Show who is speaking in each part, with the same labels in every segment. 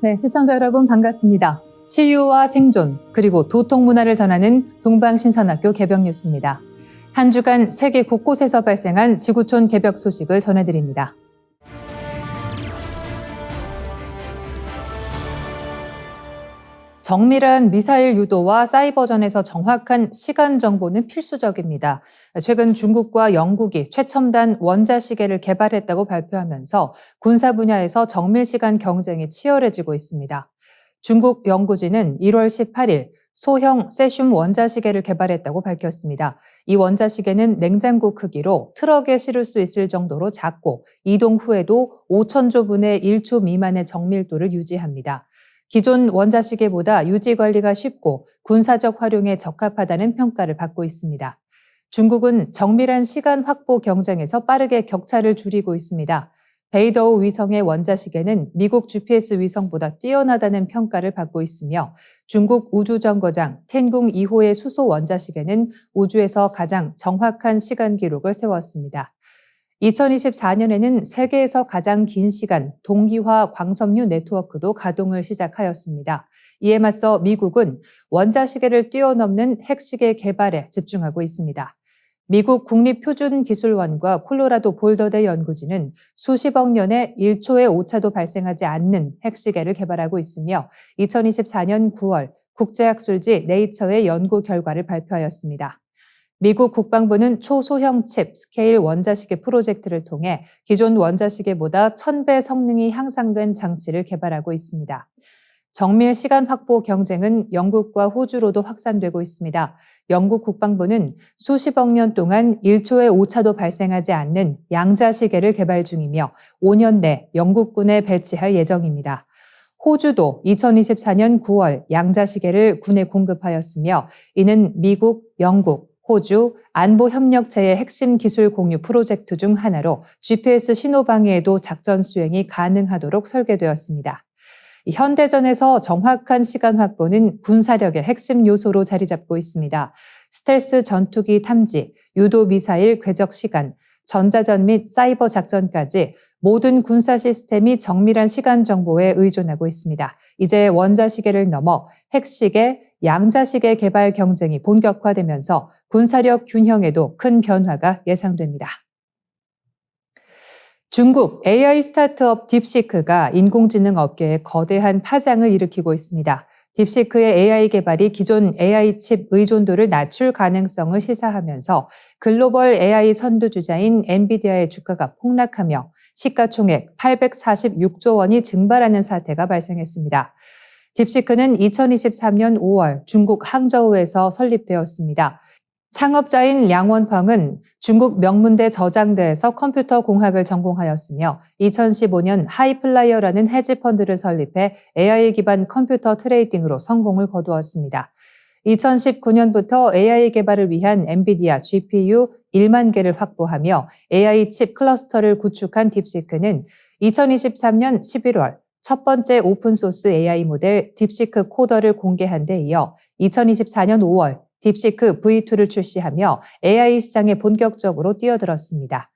Speaker 1: 네, 시청자 여러분 반갑습니다. 치유와 생존, 그리고 도통 문화를 전하는 동방신선학교 개벽 뉴스입니다. 한 주간 세계 곳곳에서 발생한 지구촌 개벽 소식을 전해드립니다. 정밀한 미사일 유도와 사이버전에서 정확한 시간 정보는 필수적입니다. 최근 중국과 영국이 최첨단 원자시계를 개발했다고 발표하면서 군사 분야에서 정밀 시간 경쟁이 치열해지고 있습니다. 중국 연구진은 1월 18일 소형 세슘 원자시계를 개발했다고 밝혔습니다. 이 원자시계는 냉장고 크기로 트럭에 실을 수 있을 정도로 작고 이동 후에도 5천조 분의 1초 미만의 정밀도를 유지합니다. 기존 원자시계보다 유지 관리가 쉽고 군사적 활용에 적합하다는 평가를 받고 있습니다. 중국은 정밀한 시간 확보 경쟁에서 빠르게 격차를 줄이고 있습니다. 베이더우 위성의 원자시계는 미국 GPS 위성보다 뛰어나다는 평가를 받고 있으며 중국 우주정거장 텐궁 2호의 수소 원자시계는 우주에서 가장 정확한 시간 기록을 세웠습니다. 2024년에는 세계에서 가장 긴 시간 동기화 광섬유 네트워크도 가동을 시작하였습니다. 이에 맞서 미국은 원자시계를 뛰어넘는 핵시계 개발에 집중하고 있습니다. 미국 국립표준기술원과 콜로라도 볼더대 연구진은 수십억 년에 1초의 오차도 발생하지 않는 핵시계를 개발하고 있으며 2024년 9월 국제학술지 네이처의 연구 결과를 발표하였습니다. 미국 국방부는 초소형 칩 스케일 원자시계 프로젝트를 통해 기존 원자시계보다 1000배 성능이 향상된 장치를 개발하고 있습니다. 정밀 시간 확보 경쟁은 영국과 호주로도 확산되고 있습니다. 영국 국방부는 수십억 년 동안 1초의 오차도 발생하지 않는 양자시계를 개발 중이며 5년 내 영국군에 배치할 예정입니다. 호주도 2024년 9월 양자시계를 군에 공급하였으며 이는 미국, 영국, 호주 안보협력체의 핵심 기술 공유 프로젝트 중 하나로 GPS 신호 방해에도 작전 수행이 가능하도록 설계되었습니다. 현대전에서 정확한 시간 확보는 군사력의 핵심 요소로 자리 잡고 있습니다. 스텔스 전투기 탐지, 유도 미사일 궤적 시간, 전자전 및 사이버 작전까지 모든 군사 시스템이 정밀한 시간 정보에 의존하고 있습니다. 이제 원자시계를 넘어 핵시계, 양자시계 개발 경쟁이 본격화되면서 군사력 균형에도 큰 변화가 예상됩니다. 중국 AI 스타트업 딥시크가 인공지능 업계에 거대한 파장을 일으키고 있습니다. 딥시크의 AI 개발이 기존 AI 칩 의존도를 낮출 가능성을 시사하면서 글로벌 AI 선두주자인 엔비디아의 주가가 폭락하며 시가총액 846조 원이 증발하는 사태가 발생했습니다. 딥시크는 2023년 5월 중국 항저우에서 설립되었습니다. 창업자인 량원황은 중국 명문대 저장대에서 컴퓨터 공학을 전공하였으며 2015년 하이플라이어라는 헤지펀드를 설립해 AI 기반 컴퓨터 트레이딩으로 성공을 거두었습니다. 2019년부터 AI 개발을 위한 엔비디아 GPU 1만 개를 확보하며 AI 칩 클러스터를 구축한 딥시크는 2023년 11월 첫 번째 오픈소스 AI 모델 딥시크 코더를 공개한 데 이어 2024년 5월 딥시크 V2를 출시하며 AI 시장에 본격적으로 뛰어들었습니다.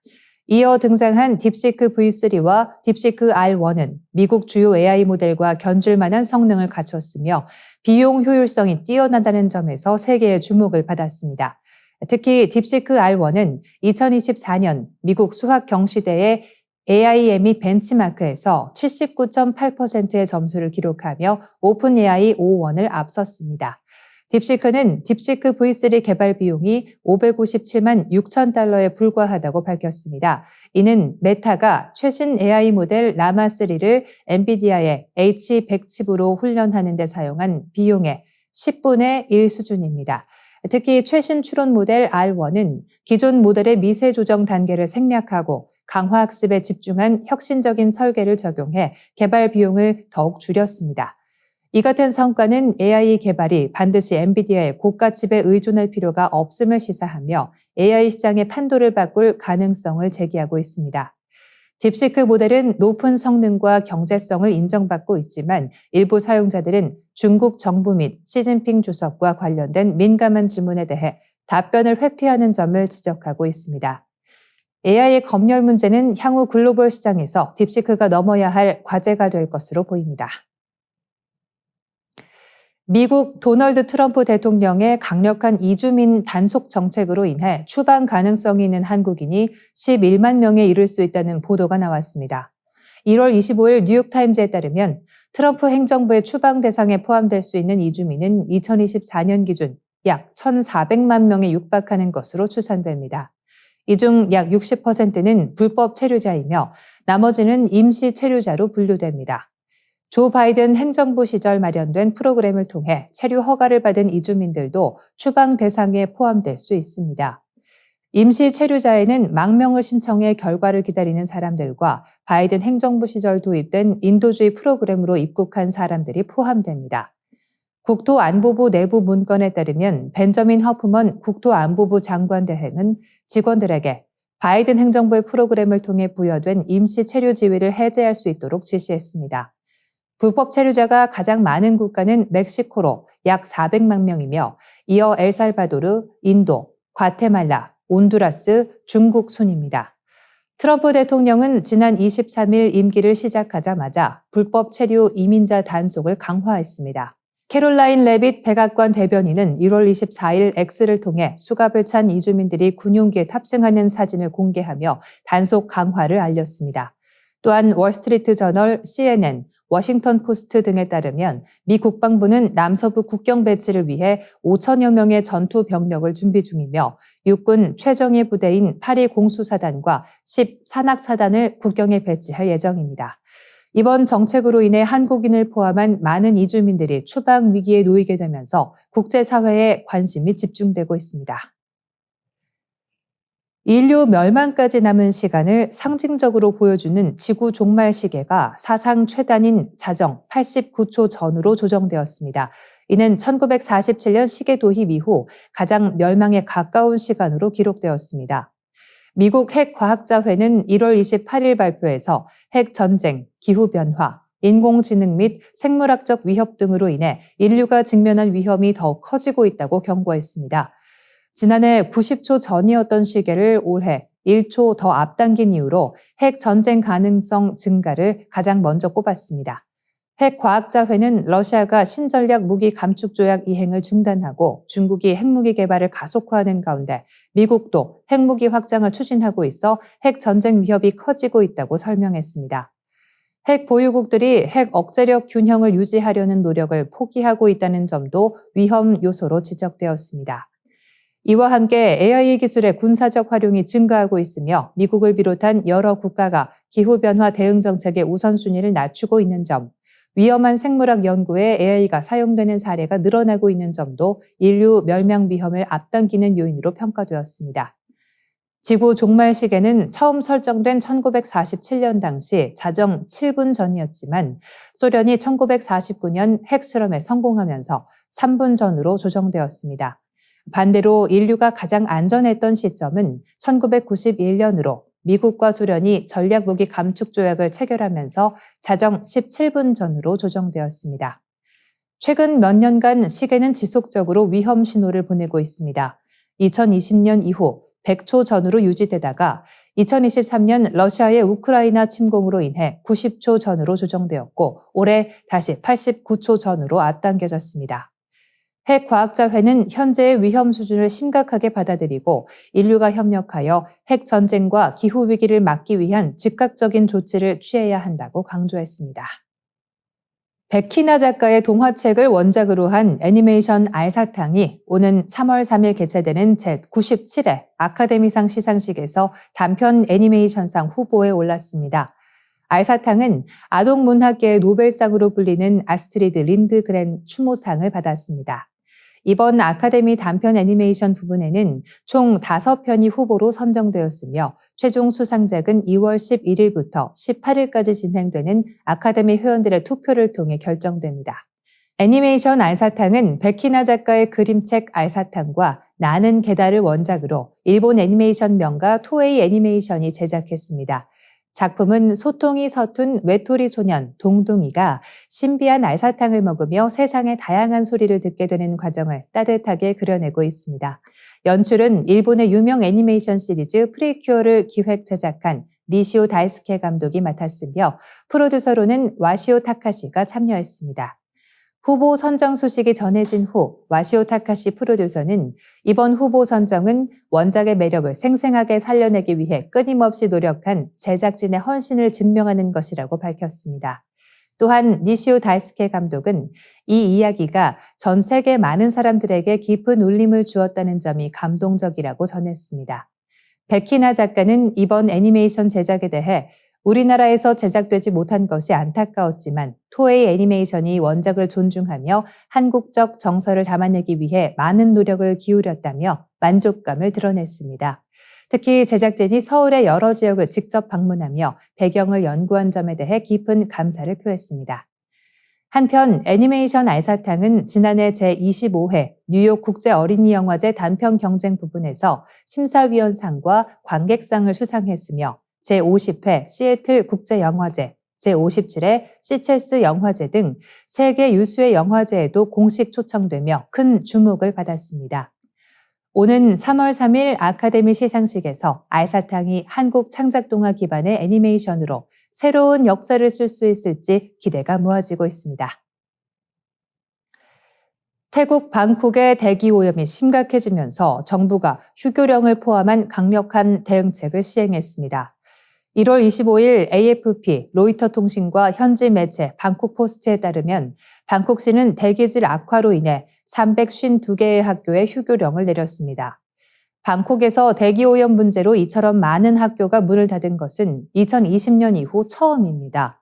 Speaker 1: 이어 등장한 딥시크 V3와 딥시크 R1은 미국 주요 AI 모델과 견줄 만한 성능을 갖췄으며 비용 효율성이 뛰어나다는 점에서 세계의 주목을 받았습니다. 특히 딥시크 R1은 2024년 미국 수학 경시대의 AIME 벤치마크에서 79.8%의 점수를 기록하며 오픈 AI O1을 앞섰습니다. 딥시크는 딥시크 V3 개발 비용이 557만 6천 달러에 불과하다고 밝혔습니다. 이는 메타가 최신 AI 모델 라마3를 엔비디아의 H100 칩으로 훈련하는 데 사용한 비용의 10분의 1 수준입니다. 특히 최신 추론 모델 R1은 기존 모델의 미세 조정 단계를 생략하고 강화 학습에 집중한 혁신적인 설계를 적용해 개발 비용을 더욱 줄였습니다. 이 같은 성과는 AI 개발이 반드시 엔비디아의 고가 칩에 의존할 필요가 없음을 시사하며 AI 시장의 판도를 바꿀 가능성을 제기하고 있습니다. 딥시크 모델은 높은 성능과 경제성을 인정받고 있지만 일부 사용자들은 중국 정부 및 시진핑 주석과 관련된 민감한 질문에 대해 답변을 회피하는 점을 지적하고 있습니다. AI의 검열 문제는 향후 글로벌 시장에서 딥시크가 넘어야 할 과제가 될 것으로 보입니다. 미국 도널드 트럼프 대통령의 강력한 이주민 단속 정책으로 인해 추방 가능성이 있는 한국인이 11만 명에 이를 수 있다는 보도가 나왔습니다. 1월 25일 뉴욕타임즈에 따르면 트럼프 행정부의 추방 대상에 포함될 수 있는 이주민은 2024년 기준 약 1,400만 명에 육박하는 것으로 추산됩니다. 이 중 약 60%는 불법 체류자이며 나머지는 임시 체류자로 분류됩니다. 조 바이든 행정부 시절 마련된 프로그램을 통해 체류 허가를 받은 이주민들도 추방 대상에 포함될 수 있습니다. 임시 체류자에는 망명을 신청해 결과를 기다리는 사람들과 바이든 행정부 시절 도입된 인도주의 프로그램으로 입국한 사람들이 포함됩니다. 국토안보부 내부 문건에 따르면 벤저민 허프먼 국토안보부 장관 대행은 직원들에게 바이든 행정부의 프로그램을 통해 부여된 임시 체류 지위를 해제할 수 있도록 지시했습니다. 불법 체류자가 가장 많은 국가는 멕시코로 약 400만 명이며 이어 엘살바도르, 인도, 과테말라, 온두라스, 중국 순입니다. 트럼프 대통령은 지난 23일 임기를 시작하자마자 불법 체류 이민자 단속을 강화했습니다. 캐롤라인 레빗 백악관 대변인은 1월 24일 X를 통해 수갑을 찬 이주민들이 군용기에 탑승하는 사진을 공개하며 단속 강화를 알렸습니다. 또한 월스트리트 저널, CNN, 워싱턴 포스트 등에 따르면 미 국방부는 남서부 국경 배치를 위해 5천여 명의 전투 병력을 준비 중이며 육군 최정예 부대인 8위 공수사단과 10 산악사단을 국경에 배치할 예정입니다. 이번 정책으로 인해 한국인을 포함한 많은 이주민들이 추방 위기에 놓이게 되면서 국제사회에 관심이 집중되고 있습니다. 인류 멸망까지 남은 시간을 상징적으로 보여주는 지구 종말 시계가 사상 최단인 자정 89초 전후로 조정되었습니다. 이는 1947년 시계 도입 이후 가장 멸망에 가까운 시간으로 기록되었습니다. 미국 핵과학자회는 1월 28일 발표에서 핵전쟁, 기후변화, 인공지능 및 생물학적 위협 등으로 인해 인류가 직면한 위험이 더욱 커지고 있다고 경고했습니다. 지난해 90초 전이었던 시계를 올해 1초 더 앞당긴 이유로 핵 전쟁 가능성 증가를 가장 먼저 꼽았습니다. 핵과학자회는 러시아가 신전략 무기 감축 조약 이행을 중단하고 중국이 핵무기 개발을 가속화하는 가운데 미국도 핵무기 확장을 추진하고 있어 핵 전쟁 위협이 커지고 있다고 설명했습니다. 핵 보유국들이 핵 억제력 균형을 유지하려는 노력을 포기하고 있다는 점도 위험 요소로 지적되었습니다. 이와 함께 AI 기술의 군사적 활용이 증가하고 있으며 미국을 비롯한 여러 국가가 기후변화 대응 정책의 우선순위를 낮추고 있는 점, 위험한 생물학 연구에 AI가 사용되는 사례가 늘어나고 있는 점도 인류 멸망 위험을 앞당기는 요인으로 평가되었습니다. 지구 종말 시계는 처음 설정된 1947년 당시 자정 7분 전이었지만 소련이 1949년 핵실험에 성공하면서 3분 전으로 조정되었습니다. 반대로 인류가 가장 안전했던 시점은 1991년으로 미국과 소련이 전략무기 감축 조약을 체결하면서 자정 17분 전으로 조정되었습니다. 최근 몇 년간 시계는 지속적으로 위험 신호를 보내고 있습니다. 2020년 이후 100초 전으로 유지되다가 2023년 러시아의 우크라이나 침공으로 인해 90초 전으로 조정되었고 올해 다시 89초 전으로 앞당겨졌습니다. 핵과학자회는 현재의 위험 수준을 심각하게 받아들이고 인류가 협력하여 핵전쟁과 기후위기를 막기 위한 즉각적인 조치를 취해야 한다고 강조했습니다. 백희나 작가의 동화책을 원작으로 한 애니메이션 알사탕이 오는 3월 3일 개최되는 제97회 아카데미상 시상식에서 단편 애니메이션상 후보에 올랐습니다. 알사탕은 아동문학계의 노벨상으로 불리는 아스트리드 린드그렌 추모상을 받았습니다. 이번 아카데미 단편 애니메이션 부분에는 총 5편이 후보로 선정되었으며 최종 수상작은 2월 11일부터 18일까지 진행되는 아카데미 회원들의 투표를 통해 결정됩니다. 애니메이션 알사탕은 백희나 작가의 그림책 알사탕과 나는 게다를 원작으로 일본 애니메이션 명가 토에이 애니메이션이 제작했습니다. 작품은 소통이 서툰 외톨이 소년 동동이가 신비한 알사탕을 먹으며 세상의 다양한 소리를 듣게 되는 과정을 따뜻하게 그려내고 있습니다. 연출은 일본의 유명 애니메이션 시리즈 프리큐어를 기획 제작한 니시오 다이스케 감독이 맡았으며 프로듀서로는 와시오 타카시가 참여했습니다. 후보 선정 소식이 전해진 후 와시오 타카시 프로듀서는 이번 후보 선정은 원작의 매력을 생생하게 살려내기 위해 끊임없이 노력한 제작진의 헌신을 증명하는 것이라고 밝혔습니다. 또한 니시오 다이스케 감독은 이 이야기가 전 세계 많은 사람들에게 깊은 울림을 주었다는 점이 감동적이라고 전했습니다. 백희나 작가는 이번 애니메이션 제작에 대해 우리나라에서 제작되지 못한 것이 안타까웠지만 토에이 애니메이션이 원작을 존중하며 한국적 정서를 담아내기 위해 많은 노력을 기울였다며 만족감을 드러냈습니다. 특히 제작진이 서울의 여러 지역을 직접 방문하며 배경을 연구한 점에 대해 깊은 감사를 표했습니다. 한편 애니메이션 알사탕은 지난해 제25회 뉴욕 국제 어린이 영화제 단편 경쟁 부분에서 심사위원상과 관객상을 수상했으며 제50회 시애틀 국제 영화제, 제57회 시체스 영화제 등 세계 유수의 영화제에도 공식 초청되며 큰 주목을 받았습니다. 오는 3월 3일 아카데미 시상식에서 알사탕이 한국 창작동화 기반의 애니메이션으로 새로운 역사를 쓸 수 있을지 기대가 모아지고 있습니다. 태국 방콕의 대기 오염이 심각해지면서 정부가 휴교령을 포함한 강력한 대응책을 시행했습니다. 1월 25일 AFP, 로이터 통신과 현지 매체 방콕포스트에 따르면 방콕시는 대기질 악화로 인해 352개의 학교에 휴교령을 내렸습니다. 방콕에서 대기오염 문제로 이처럼 많은 학교가 문을 닫은 것은 2020년 이후 처음입니다.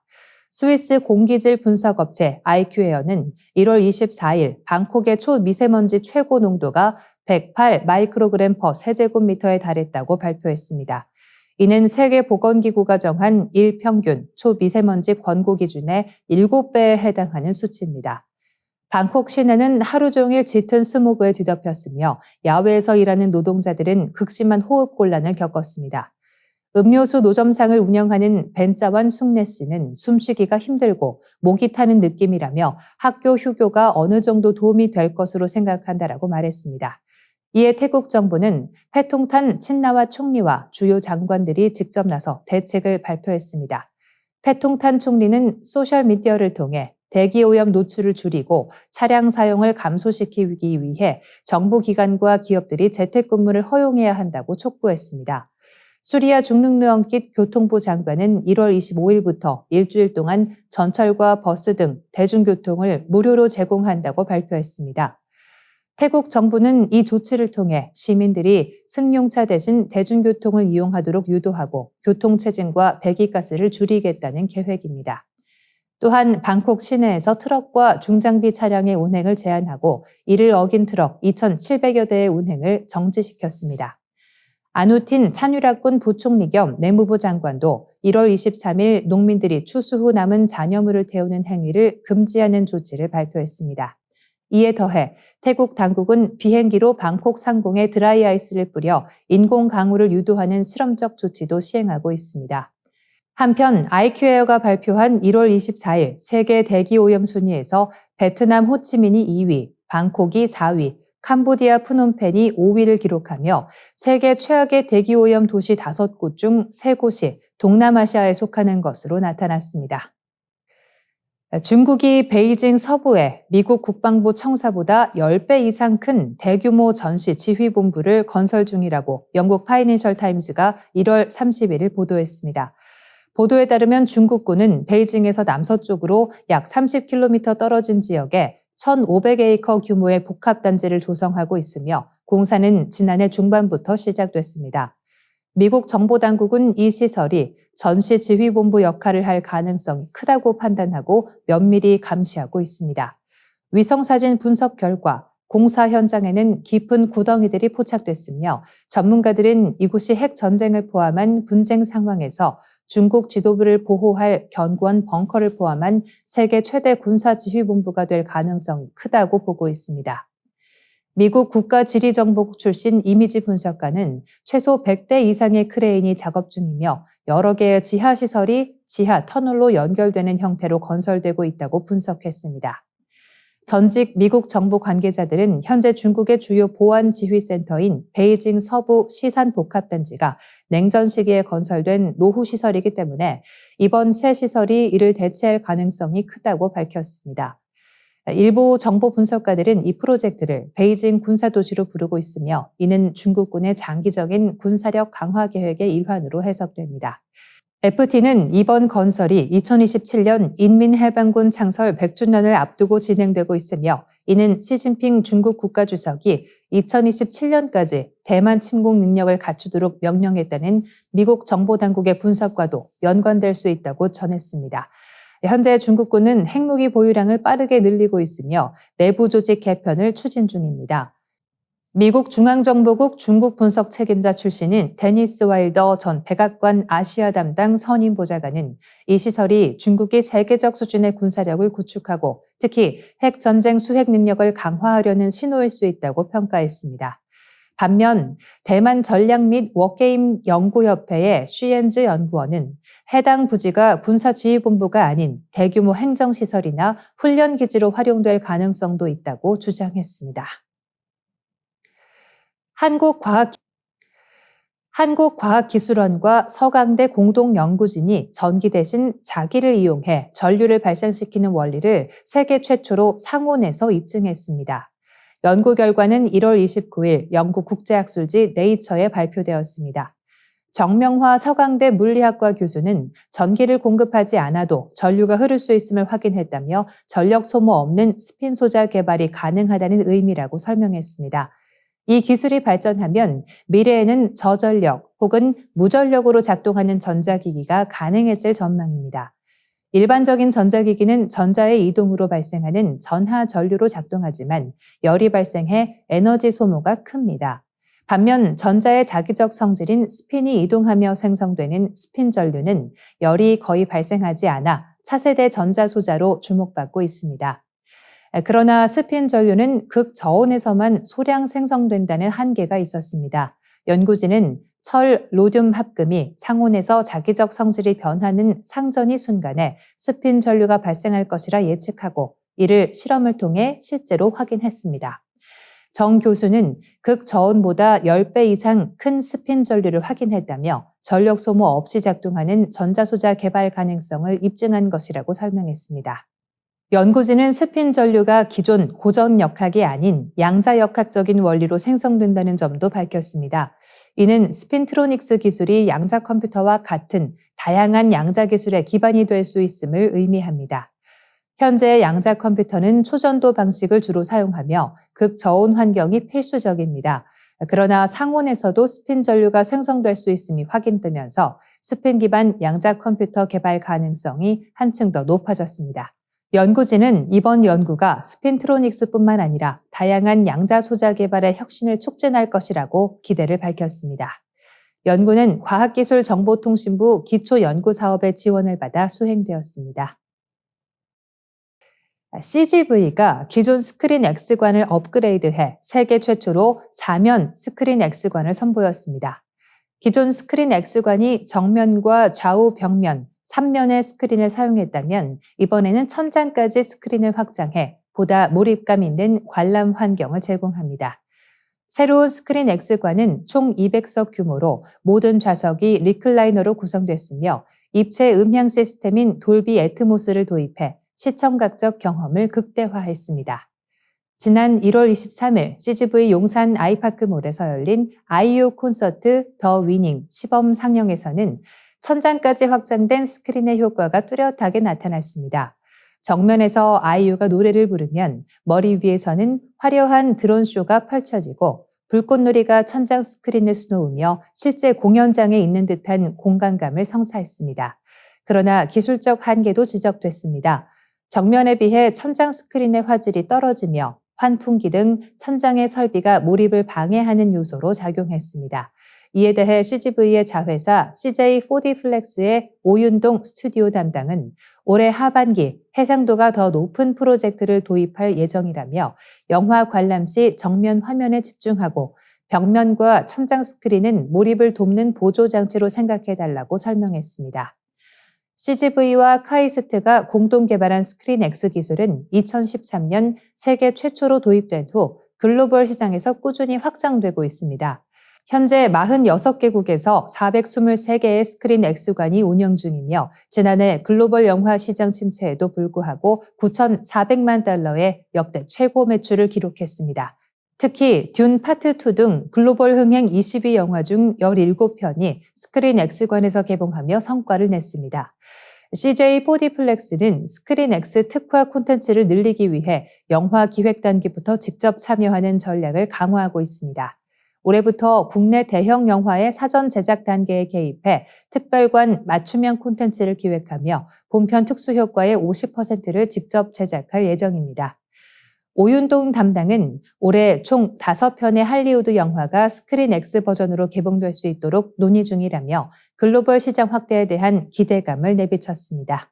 Speaker 1: 스위스 공기질 분석업체 IQ에어는 1월 24일 방콕의 초미세먼지 최고 농도가 108 마이크로그램 퍼 세제곱미터에 달했다고 발표했습니다. 이는 세계보건기구가 정한 일평균 초미세먼지 권고 기준의 7배에 해당하는 수치입니다. 방콕 시내는 하루 종일 짙은 스모그에 뒤덮였으며 야외에서 일하는 노동자들은 극심한 호흡곤란을 겪었습니다. 음료수 노점상을 운영하는 벤짜완 숭네 씨는 숨쉬기가 힘들고 목이 타는 느낌이라며 학교 휴교가 어느 정도 도움이 될 것으로 생각한다라고 말했습니다. 이에 태국 정부는 패통탄 친나와 총리와 주요 장관들이 직접 나서 대책을 발표했습니다. 패통탄 총리는 소셜미디어를 통해 대기오염 노출을 줄이고 차량 사용을 감소시키기 위해 정부 기관과 기업들이 재택근무를 허용해야 한다고 촉구했습니다. 수리아 중능르엉킷 교통부 장관은 1월 25일부터 일주일 동안 전철과 버스 등 대중교통을 무료로 제공한다고 발표했습니다. 태국 정부는 이 조치를 통해 시민들이 승용차 대신 대중교통을 이용하도록 유도하고 교통체증과 배기가스를 줄이겠다는 계획입니다. 또한 방콕 시내에서 트럭과 중장비 차량의 운행을 제한하고 이를 어긴 트럭 2,700여 대의 운행을 정지시켰습니다. 아누틴 찬유라군 부총리 겸 내무부 장관도 1월 23일 농민들이 추수 후 남은 잔여물을 태우는 행위를 금지하는 조치를 발표했습니다. 이에 더해 태국 당국은 비행기로 방콕 상공에 드라이 아이스를 뿌려 인공 강우를 유도하는 실험적 조치도 시행하고 있습니다. 한편 IQ에어가 발표한 1월 24일 세계 대기오염 순위에서 베트남 호치민이 2위, 방콕이 4위, 캄보디아 프놈펜이 5위를 기록하며 세계 최악의 대기오염 도시 5곳 중 3곳이 동남아시아에 속하는 것으로 나타났습니다. 중국이 베이징 서부에 미국 국방부 청사보다 10배 이상 큰 대규모 전시 지휘본부를 건설 중이라고 영국 파이낸셜 타임즈가 1월 31일 보도했습니다. 보도에 따르면 중국군은 베이징에서 남서쪽으로 약 30km 떨어진 지역에 1,500에이커 규모의 복합단지를 조성하고 있으며 공사는 지난해 중반부터 시작됐습니다. 미국 정보당국은 이 시설이 전시지휘본부 역할을 할 가능성이 크다고 판단하고 면밀히 감시하고 있습니다. 위성사진 분석 결과 공사 현장에는 깊은 구덩이들이 포착됐으며 전문가들은 이곳이 핵 전쟁을 포함한 분쟁 상황에서 중국 지도부를 보호할 견고한 벙커를 포함한 세계 최대 군사지휘본부가 될 가능성이 크다고 보고 있습니다. 미국 국가지리정보국 출신 이미지 분석가는 최소 100대 이상의 크레인이 작업 중이며 여러 개의 지하시설이 지하 터널로 연결되는 형태로 건설되고 있다고 분석했습니다. 전직 미국 정부 관계자들은 현재 중국의 주요 보안 지휘센터인 베이징 서부 시산복합단지가 냉전 시기에 건설된 노후 시설이기 때문에 이번 새 시설이 이를 대체할 가능성이 크다고 밝혔습니다. 일부 정보 분석가들은 이 프로젝트를 베이징 군사도시로 부르고 있으며 이는 중국군의 장기적인 군사력 강화 계획의 일환으로 해석됩니다. FT는 이번 건설이 2027년 인민해방군 창설 100주년을 앞두고 진행되고 있으며 이는 시진핑 중국 국가주석이 2027년까지 대만 침공 능력을 갖추도록 명령했다는 미국 정보당국의 분석과도 연관될 수 있다고 전했습니다. 현재 중국군은 핵무기 보유량을 빠르게 늘리고 있으며 내부 조직 개편을 추진 중입니다. 미국 중앙정보국 중국 분석 책임자 출신인 데니스 와일더 전 백악관 아시아 담당 선임 보좌관은 이 시설이 중국이 세계적 수준의 군사력을 구축하고 특히 핵 전쟁 수행 능력을 강화하려는 신호일 수 있다고 평가했습니다. 반면 대만 전략 및 워게임 연구협회의 쉬엔즈 연구원은 해당 부지가 군사지휘본부가 아닌 대규모 행정시설이나 훈련기지로 활용될 가능성도 있다고 주장했습니다. 한국과학기술원과 서강대 공동연구진이 전기 대신 자기를 이용해 전류를 발생시키는 원리를 세계 최초로 상온에서 입증했습니다. 연구 결과는 1월 29일 영국 국제학술지 네이처에 발표되었습니다. 정명화 서강대 물리학과 교수는 전기를 공급하지 않아도 전류가 흐를 수 있음을 확인했다며 전력 소모 없는 스핀 소자 개발이 가능하다는 의미라고 설명했습니다. 이 기술이 발전하면 미래에는 저전력 혹은 무전력으로 작동하는 전자기기가 가능해질 전망입니다. 일반적인 전자기기는 전자의 이동으로 발생하는 전하 전류로 작동하지만 열이 발생해 에너지 소모가 큽니다. 반면 전자의 자기적 성질인 스핀이 이동하며 생성되는 스핀 전류는 열이 거의 발생하지 않아 차세대 전자소자로 주목받고 있습니다. 그러나 스핀 전류는 극저온에서만 소량 생성된다는 한계가 있었습니다. 연구진은 철, 로듐 합금이 상온에서 자기적 성질이 변하는 상전이 순간에 스핀 전류가 발생할 것이라 예측하고 이를 실험을 통해 실제로 확인했습니다. 정 교수는 극저온보다 10배 이상 큰 스핀 전류를 확인했다며 전력 소모 없이 작동하는 전자소자 개발 가능성을 입증한 것이라고 설명했습니다. 연구진은 스핀 전류가 기존 고전역학이 아닌 양자역학적인 원리로 생성된다는 점도 밝혔습니다. 이는 스핀트로닉스 기술이 양자 컴퓨터와 같은 다양한 양자 기술의 기반이 될 수 있음을 의미합니다. 현재 양자 컴퓨터는 초전도 방식을 주로 사용하며 극저온 환경이 필수적입니다. 그러나 상온에서도 스핀 전류가 생성될 수 있음이 확인되면서 스핀 기반 양자 컴퓨터 개발 가능성이 한층 더 높아졌습니다. 연구진은 이번 연구가 스핀트로닉스뿐만 아니라 다양한 양자 소자 개발의 혁신을 촉진할 것이라고 기대를 밝혔습니다. 연구는 과학기술정보통신부 기초연구사업의 지원을 받아 수행되었습니다. CGV가 기존 스크린 X관을 업그레이드해 세계 최초로 사면 스크린 X관을 선보였습니다. 기존 스크린 X관이 정면과 좌우 벽면, 3면의 스크린을 사용했다면 이번에는 천장까지 스크린을 확장해 보다 몰입감 있는 관람 환경을 제공합니다. 새로운 스크린 X관은 총 200석 규모로 모든 좌석이 리클라이너로 구성됐으며 입체 음향 시스템인 돌비 애트모스를 도입해 시청각적 경험을 극대화했습니다. 지난 1월 23일 CGV 용산 아이파크몰에서 열린 아이유 콘서트 더 위닝 시범 상영에서는 천장까지 확장된 스크린의 효과가 뚜렷하게 나타났습니다. 정면에서 아이유가 노래를 부르면 머리 위에서는 화려한 드론쇼가 펼쳐지고 불꽃놀이가 천장 스크린을 수놓으며 실제 공연장에 있는 듯한 공간감을 성사했습니다. 그러나 기술적 한계도 지적됐습니다. 정면에 비해 천장 스크린의 화질이 떨어지며 환풍기 등 천장의 설비가 몰입을 방해하는 요소로 작용했습니다. 이에 대해 CGV의 자회사 CJ4D플렉스의 오윤동 스튜디오 담당은 올해 하반기 해상도가 더 높은 프로젝트를 도입할 예정이라며 영화 관람 시 정면 화면에 집중하고 벽면과 천장 스크린은 몰입을 돕는 보조장치로 생각해달라고 설명했습니다. CGV와 카이스트가 공동 개발한 스크린 X 기술은 2013년 세계 최초로 도입된 후 글로벌 시장에서 꾸준히 확장되고 있습니다. 현재 46개국에서 423개의 스크린 X관이 운영 중이며 지난해 글로벌 영화 시장 침체에도 불구하고 9,400만 달러의 역대 최고 매출을 기록했습니다. 특히 듄 파트 2 등 글로벌 흥행 20위 영화 중 17편이 스크린 X관에서 개봉하며 성과를 냈습니다. CJ4D플렉스는 스크린 X 특화 콘텐츠를 늘리기 위해 영화 기획 단계부터 직접 참여하는 전략을 강화하고 있습니다. 올해부터 국내 대형 영화의 사전 제작 단계에 개입해 특별관 맞춤형 콘텐츠를 기획하며 본편 특수 효과의 50%를 직접 제작할 예정입니다. 오윤동 담당은 올해 총 5편의 할리우드 영화가 스크린 X 버전으로 개봉될 수 있도록 논의 중이라며 글로벌 시장 확대에 대한 기대감을 내비쳤습니다.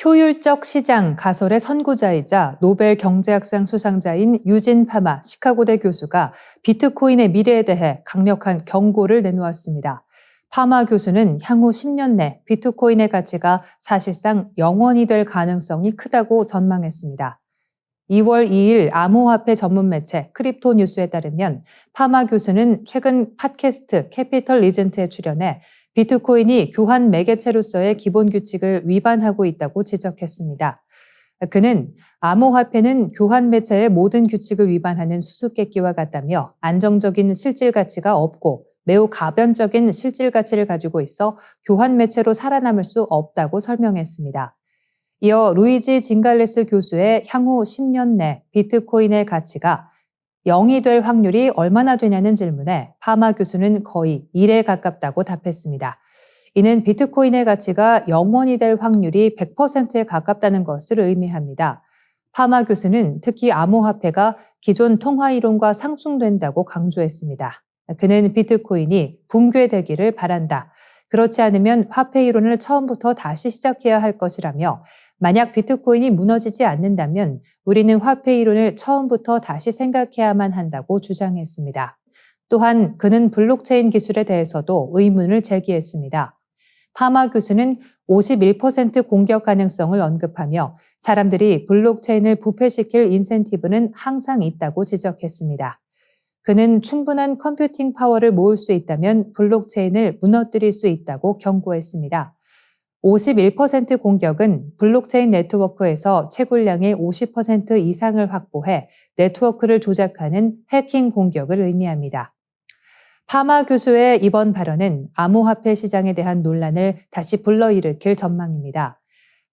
Speaker 1: 효율적 시장 가설의 선구자이자 노벨 경제학상 수상자인 유진 파마 시카고대 교수가 비트코인의 미래에 대해 강력한 경고를 내놓았습니다. 파마 교수는 향후 10년 내 비트코인의 가치가 사실상 0원이 될 가능성이 크다고 전망했습니다. 2월 2일 암호화폐 전문 매체 크립토 뉴스에 따르면 파마 교수는 최근 팟캐스트 캐피털 리젠트에 출연해 비트코인이 교환 매개체로서의 기본 규칙을 위반하고 있다고 지적했습니다. 그는 암호화폐는 교환 매체의 모든 규칙을 위반하는 수수께끼와 같다며 안정적인 실질 가치가 없고 매우 가변적인 실질 가치를 가지고 있어 교환 매체로 살아남을 수 없다고 설명했습니다. 이어 루이지 징갈레스 교수의 향후 10년 내 비트코인의 가치가 0이 될 확률이 얼마나 되냐는 질문에 파마 교수는 거의 1에 가깝다고 답했습니다. 이는 비트코인의 가치가 0원이 될 확률이 100%에 가깝다는 것을 의미합니다. 파마 교수는 특히 암호화폐가 기존 통화 이론과 상충된다고 강조했습니다. 그는 비트코인이 붕괴되기를 바란다. 그렇지 않으면 화폐 이론을 처음부터 다시 시작해야 할 것이라며 만약 비트코인이 무너지지 않는다면 우리는 화폐 이론을 처음부터 다시 생각해야만 한다고 주장했습니다. 또한 그는 블록체인 기술에 대해서도 의문을 제기했습니다. 파마 교수는 51% 공격 가능성을 언급하며 사람들이 블록체인을 부패시킬 인센티브는 항상 있다고 지적했습니다. 그는 충분한 컴퓨팅 파워를 모을 수 있다면 블록체인을 무너뜨릴 수 있다고 경고했습니다. 51% 공격은 블록체인 네트워크에서 채굴량의 50% 이상을 확보해 네트워크를 조작하는 해킹 공격을 의미합니다. 파마 교수의 이번 발언은 암호화폐 시장에 대한 논란을 다시 불러일으킬 전망입니다.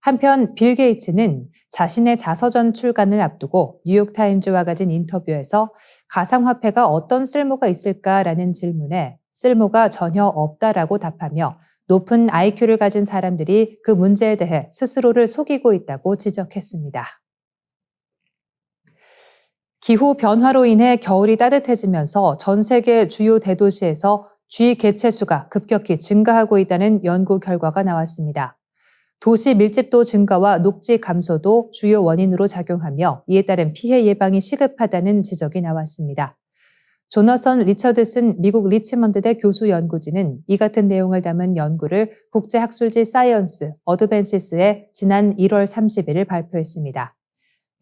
Speaker 1: 한편 빌 게이츠는 자신의 자서전 출간을 앞두고 뉴욕타임즈와 가진 인터뷰에서 가상화폐가 어떤 쓸모가 있을까라는 질문에 쓸모가 전혀 없다라고 답하며 높은 IQ를 가진 사람들이 그 문제에 대해 스스로를 속이고 있다고 지적했습니다. 기후 변화로 인해 겨울이 따뜻해지면서 전 세계 주요 대도시에서 쥐 개체수가 급격히 증가하고 있다는 연구 결과가 나왔습니다. 도시 밀집도 증가와 녹지 감소도 주요 원인으로 작용하며 이에 따른 피해 예방이 시급하다는 지적이 나왔습니다. 조너선 리처드슨 미국 리치먼드대 교수 연구진은 이 같은 내용을 담은 연구를 국제학술지 사이언스 어드밴시스에 지난 1월 30일 발표했습니다.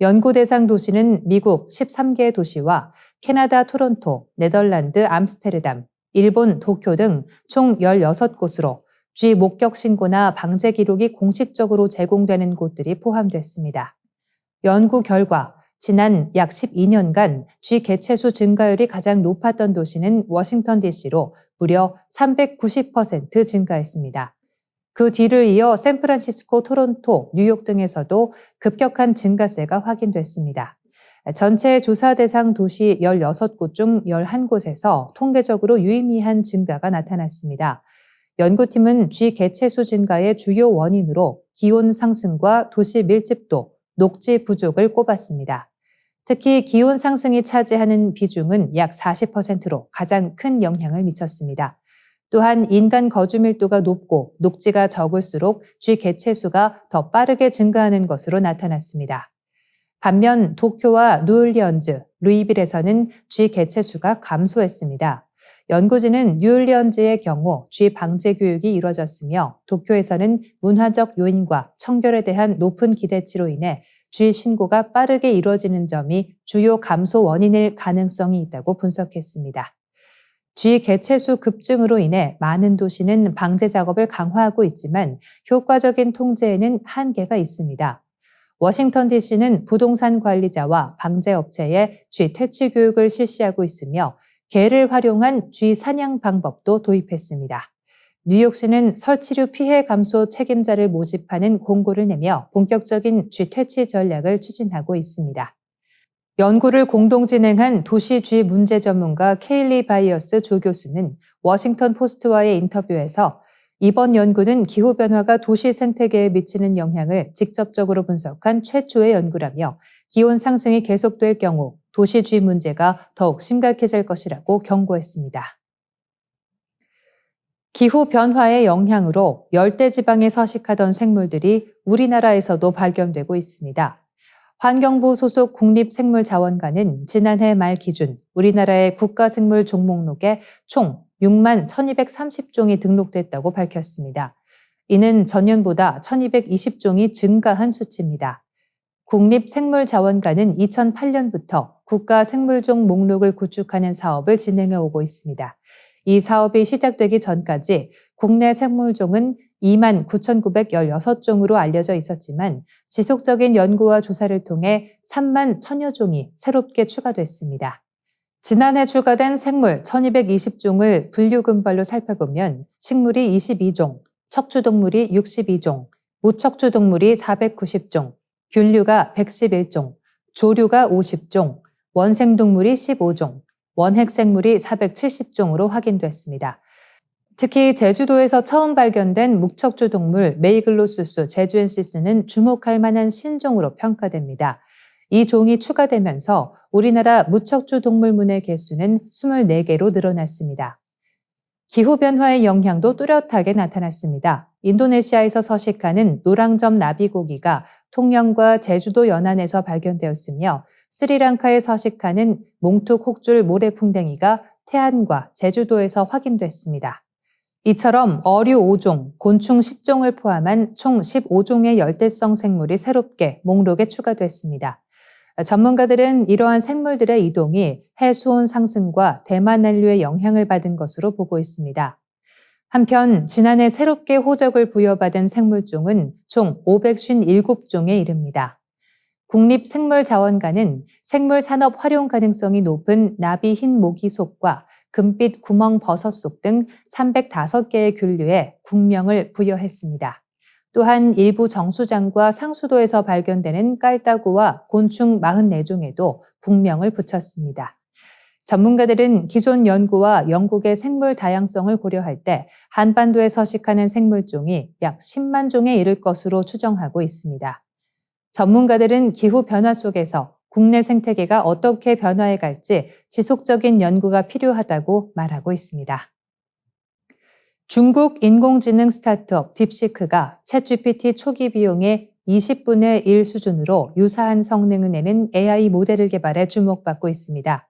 Speaker 1: 연구 대상 도시는 미국 13개 도시와 캐나다 토론토, 네덜란드 암스테르담, 일본 도쿄 등 총 16곳으로 쥐 목격 신고나 방제 기록이 공식적으로 제공되는 곳들이 포함됐습니다. 연구 결과 지난 약 12년간 쥐 개체수 증가율이 가장 높았던 도시는 워싱턴 DC로 무려 390% 증가했습니다. 그 뒤를 이어 샌프란시스코, 토론토, 뉴욕 등에서도 급격한 증가세가 확인됐습니다. 전체 조사 대상 도시 16곳 중 11곳에서 통계적으로 유의미한 증가가 나타났습니다. 연구팀은 쥐 개체수 증가의 주요 원인으로 기온 상승과 도시 밀집도, 녹지 부족을 꼽았습니다. 특히 기온 상승이 차지하는 비중은 약 40%로 가장 큰 영향을 미쳤습니다. 또한 인간 거주 밀도가 높고 녹지가 적을수록 쥐 개체수가 더 빠르게 증가하는 것으로 나타났습니다. 반면 도쿄와 뉴올리언즈, 루이빌에서는 쥐 개체수가 감소했습니다. 연구진은 뉴올리언즈의 경우 쥐 방제 교육이 이뤄졌으며 도쿄에서는 문화적 요인과 청결에 대한 높은 기대치로 인해 G 신고가 빠르게 이뤄지는 점이 주요 감소 원인일 가능성이 있다고 분석했습니다. G 개체수 급증으로 인해 많은 도시는 방제 작업을 강화하고 있지만 효과적인 통제에는 한계가 있습니다. 워싱턴 DC는 부동산 관리자와 방제 업체에 G 퇴치 교육을 실시하고 있으며 개를 활용한 G 사냥 방법도 도입했습니다. 뉴욕시는 설치류 피해 감소 책임자를 모집하는 공고를 내며 본격적인 G 퇴치 전략을 추진하고 있습니다. 연구를 공동 진행한 도시 G 문제 전문가 케일리 바이어스 조교수는 워싱턴 포스트와의 인터뷰에서 이번 연구는 기후변화가 도시 생태계에 미치는 영향을 직접적으로 분석한 최초의 연구라며 기온 상승이 계속될 경우 도시 G 문제가 더욱 심각해질 것이라고 경고했습니다. 기후변화의 영향으로 열대지방에 서식하던 생물들이 우리나라에서도 발견되고 있습니다. 환경부 소속 국립생물자원관은 지난해 말 기준 우리나라의 국가생물 종목록에 총 6만 1230종이 등록됐다고 밝혔습니다. 이는 전년보다 1220종이 증가한 수치입니다. 국립생물자원관은 2008년부터 국가생물종 목록을 구축하는 사업을 진행해 오고 있습니다. 이 사업이 시작되기 전까지 국내 생물종은 2만 9,916종으로 알려져 있었지만 지속적인 연구와 조사를 통해 3만 1000여 종이 새롭게 추가됐습니다. 지난해 추가된 생물 1220종을 분류군별로 살펴보면 식물이 22종, 척추동물이 62종, 무척추동물이 490종, 균류가 111종, 조류가 50종, 원생동물이 15종, 원핵생물이 470종으로 확인됐습니다. 특히 제주도에서 처음 발견된 묵척추 동물 메이글로수스 제주엔시스는 주목할 만한 신종으로 평가됩니다. 이 종이 추가되면서 우리나라 무척추 동물문의 개수는 24개로 늘어났습니다. 기후변화의 영향도 뚜렷하게 나타났습니다. 인도네시아에서 서식하는 노랑점 나비고기가 통영과 제주도 연안에서 발견되었으며 스리랑카에 서식하는 몽투 콕줄 모래풍뎅이가 태안과 제주도에서 확인됐습니다. 이처럼 어류 5종, 곤충 10종을 포함한 총 15종의 열대성 생물이 새롭게 목록에 추가됐습니다. 전문가들은 이러한 생물들의 이동이 해수온 상승과 대만난류의 영향을 받은 것으로 보고 있습니다. 한편 지난해 새롭게 호적을 부여받은 생물종은 총 557종에 이릅니다. 국립생물자원관은 생물산업 활용 가능성이 높은 나비 흰모기속과 금빛 구멍버섯속 등 305개의 균류에 국명을 부여했습니다. 또한 일부 정수장과 상수도에서 발견되는 깔따구와 곤충 44종에도 국명을 붙였습니다. 전문가들은 기존 연구와 영국의 생물 다양성을 고려할 때 한반도에 서식하는 생물종이 약 10만 종에 이를 것으로 추정하고 있습니다. 전문가들은 기후 변화 속에서 국내 생태계가 어떻게 변화해 갈지 지속적인 연구가 필요하다고 말하고 있습니다. 중국 인공지능 스타트업 딥시크가 챗GPT 초기 비용의 20분의 1 수준으로 유사한 성능을 내는 AI 모델을 개발해 주목받고 있습니다.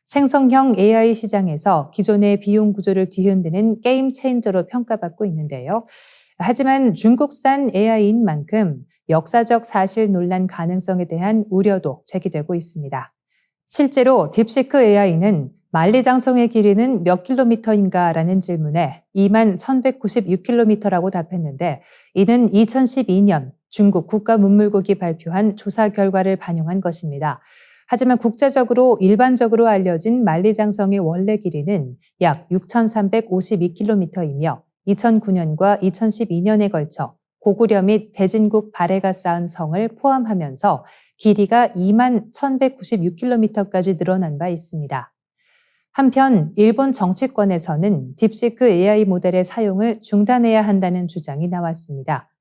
Speaker 1: 생성형 AI 시장에서 기존의 비용 구조를 뒤흔드는 게임 체인저로 평가받고 있는데요. 하지만 중국산 AI인 만큼 역사적 사실 논란 가능성에 대한 우려도 제기되고 있습니다. 실제로 딥시크 AI는 만리장성의 길이는 몇 킬로미터인가라는 질문에 2만 1196킬로미터라고 답했는데 이는 2012년 중국 국가문물국이 발표한 조사 결과를 반영한 것입니다. 하지만 국제적으로 일반적으로 알려진 만리장성의 원래 길이는 약 6,352킬로미터이며 2009년과 2012년에 걸쳐 고구려 및 대진국 발해가 쌓은 성을 포함하면서 길이가 2만 1,196킬로미터까지 늘어난 바 있습니다. 한편 일본 정치권에서는 딥시크 AI 모델의 사용을 중단해야 한다는 주장이 나왔습니다.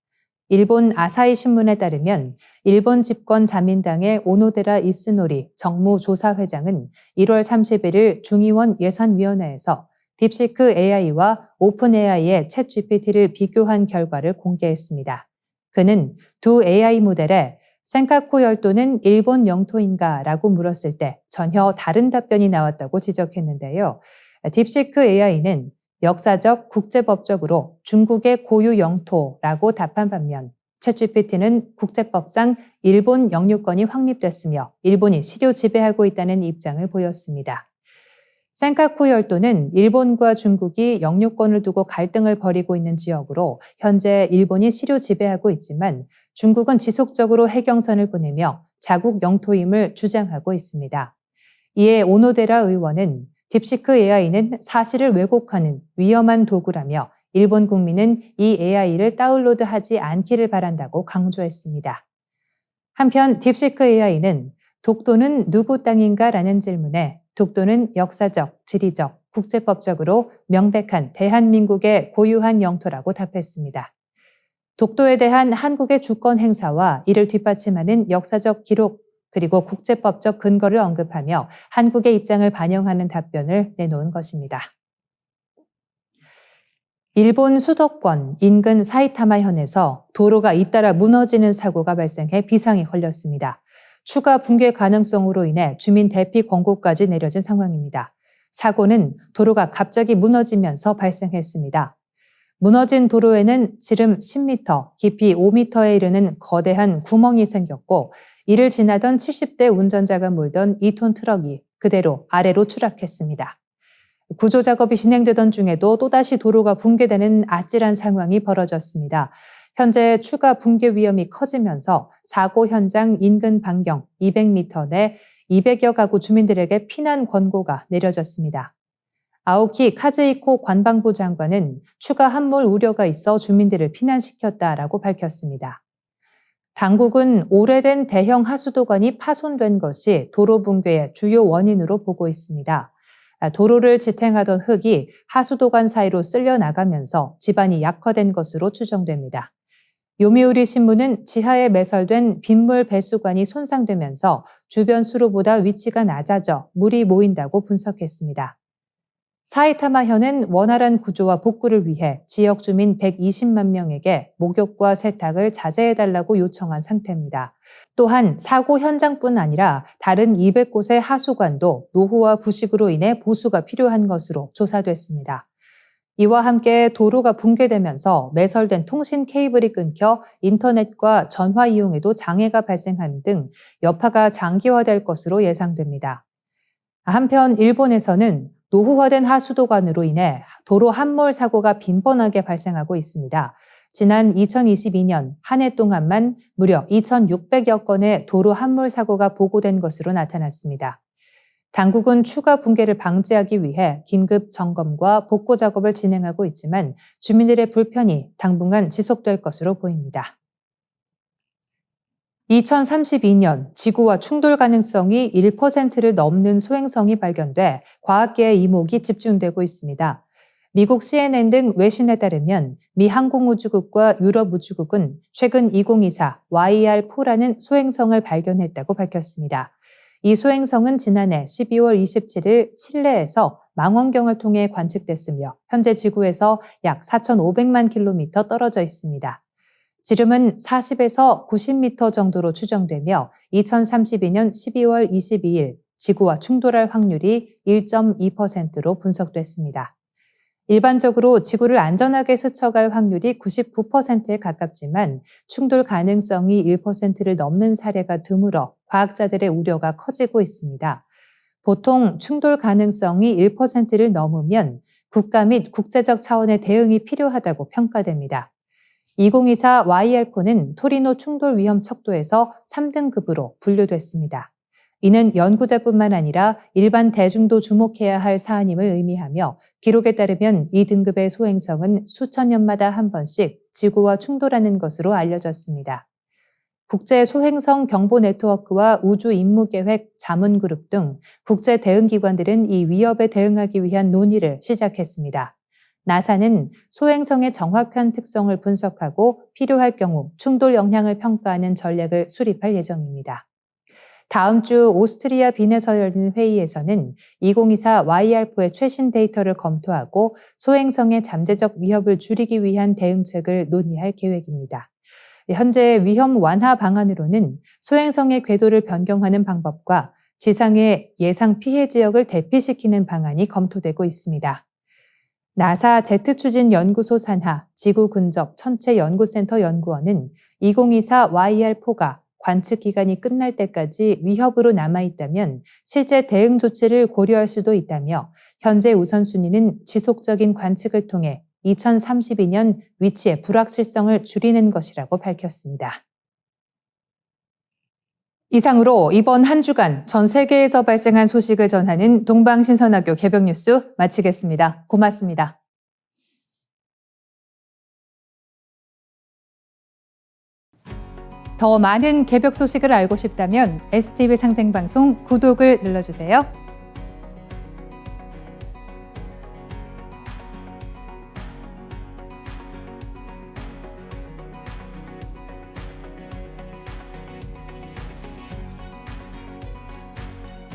Speaker 1: 일본 아사히 신문에 따르면 일본 집권 자민당의 오노데라 이스노리 정무조사회장은 1월 31일 중의원 예산위원회에서 딥시크 AI와 오픈 AI의 챗GPT를 비교한 결과를 공개했습니다. 그는 두 AI 모델에 센카쿠 열도는 일본 영토인가? 라고 물었을 때 전혀 다른 답변이 나왔다고 지적했는데요. 딥시크 AI는 역사적 국제법적으로 중국의 고유 영토라고 답한 반면 챗GPT는 국제법상 일본 영유권이 확립됐으며 일본이 실효 지배하고 있다는 입장을 보였습니다. 센카쿠 열도는 일본과 중국이 영유권을 두고 갈등을 벌이고 있는 지역으로 현재 일본이 실효 지배하고 있지만 중국은 지속적으로 해경선을 보내며 자국 영토임을 주장하고 있습니다. 이에 오노데라 의원은 딥시크 AI는 사실을 왜곡하는 위험한 도구라며 일본 국민은 이 AI를 다운로드하지 않기를 바란다고 강조했습니다. 한편 딥시크 AI는 독도는 누구 땅인가라는 질문에 독도는 역사적, 지리적, 국제법적으로 명백한 대한민국의 고유한 영토라고 답했습니다. 독도에 대한 한국의 주권 행사와 이를 뒷받침하는 역사적 기록 그리고 국제법적 근거를 언급하며 한국의 입장을 반영하는 답변을 내놓은 것입니다. 일본 수도권 인근 사이타마현에서 도로가 잇따라 무너지는 사고가 발생해 비상이 걸렸습니다. 추가 붕괴 가능성으로 인해 주민 대피 권고까지 내려진 상황입니다. 사고는 도로가 갑자기 무너지면서 발생했습니다. 무너진 도로에는 지름 10m, 깊이 5m에 이르는 거대한 구멍이 생겼고 이를 지나던 70대 운전자가 몰던 2톤 트럭이 그대로 아래로 추락했습니다. 구조 작업이 진행되던 중에도 또다시 도로가 붕괴되는 아찔한 상황이 벌어졌습니다. 현재 추가 붕괴 위험이 커지면서 사고 현장 인근 반경 200m 내 200여 가구 주민들에게 피난 권고가 내려졌습니다. 아오키 카즈이코 관방부 장관은 추가 함몰 우려가 있어 주민들을 피난시켰다라고 밝혔습니다. 당국은 오래된 대형 하수도관이 파손된 것이 도로 붕괴의 주요 원인으로 보고 있습니다. 도로를 지탱하던 흙이 하수도관 사이로 쓸려 나가면서 지반이 약화된 것으로 추정됩니다. 요미우리 신문은 지하에 매설된 빗물 배수관이 손상되면서 주변 수로보다 위치가 낮아져 물이 모인다고 분석했습니다. 사이타마현은 원활한 구조와 복구를 위해 지역 주민 120만 명에게 목욕과 세탁을 자제해달라고 요청한 상태입니다. 또한 사고 현장뿐 아니라 다른 200곳의 하수관도 노후와 부식으로 인해 보수가 필요한 것으로 조사됐습니다. 이와 함께 도로가 붕괴되면서 매설된 통신 케이블이 끊겨 인터넷과 전화 이용에도 장애가 발생하는 등 여파가 장기화될 것으로 예상됩니다. 한편 일본에서는 노후화된 하수도관으로 인해 도로 함몰 사고가 빈번하게 발생하고 있습니다. 지난 2022년 한 해 동안만 무려 2,600여 건의 도로 함몰 사고가 보고된 것으로 나타났습니다. 당국은 추가 붕괴를 방지하기 위해 긴급 점검과 복구 작업을 진행하고 있지만 주민들의 불편이 당분간 지속될 것으로 보입니다. 2032년 지구와 충돌 가능성이 1%를 넘는 소행성이 발견돼 과학계의 이목이 집중되고 있습니다. 미국 CNN 등 외신에 따르면 미 항공우주국과 유럽우주국은 최근 2024 YR4라는 소행성을 발견했다고 밝혔습니다. 이 소행성은 지난해 12월 27일 칠레에서 망원경을 통해 관측됐으며 현재 지구에서 약 4,500만 킬로미터 떨어져 있습니다. 지름은 40에서 90m 정도로 추정되며 2032년 12월 22일 지구와 충돌할 확률이 1.2%로 분석됐습니다. 일반적으로 지구를 안전하게 스쳐갈 확률이 99%에 가깝지만 충돌 가능성이 1%를 넘는 사례가 드물어 과학자들의 우려가 커지고 있습니다. 보통 충돌 가능성이 1%를 넘으면 국가 및 국제적 차원의 대응이 필요하다고 평가됩니다. 2024 YR4는 토리노 충돌 위험 척도에서 3등급으로 분류됐습니다. 이는 연구자뿐만 아니라 일반 대중도 주목해야 할 사안임을 의미하며 기록에 따르면 이 등급의 소행성은 수천 년마다 한 번씩 지구와 충돌하는 것으로 알려졌습니다. 국제 소행성 경보 네트워크와 우주 임무 계획 자문그룹 등 국제 대응기관들은 이 위협에 대응하기 위한 논의를 시작했습니다. 나사는 소행성의 정확한 특성을 분석하고 필요할 경우 충돌 영향을 평가하는 전략을 수립할 예정입니다. 다음 주 오스트리아 빈에서 열린 회의에서는 2024 YR4의 최신 데이터를 검토하고 소행성의 잠재적 위협을 줄이기 위한 대응책을 논의할 계획입니다. 현재 위험 완화 방안으로는 소행성의 궤도를 변경하는 방법과 지상의 예상 피해 지역을 대피시키는 방안이 검토되고 있습니다. 나사 제트추진연구소 산하 지구근접 천체연구센터 연구원은 2024 YR4가 관측 기간이 끝날 때까지 위협으로 남아있다면 실제 대응 조치를 고려할 수도 있다며 현재 우선순위는 지속적인 관측을 통해 2032년 위치의 불확실성을 줄이는 것이라고 밝혔습니다. 이상으로 이번 한 주간 전 세계에서 발생한 소식을 전하는 동방신선학교 개벽 뉴스 마치겠습니다. 고맙습니다. 더 많은 개벽 소식을 알고 싶다면 STV 상생방송 구독을 눌러주세요.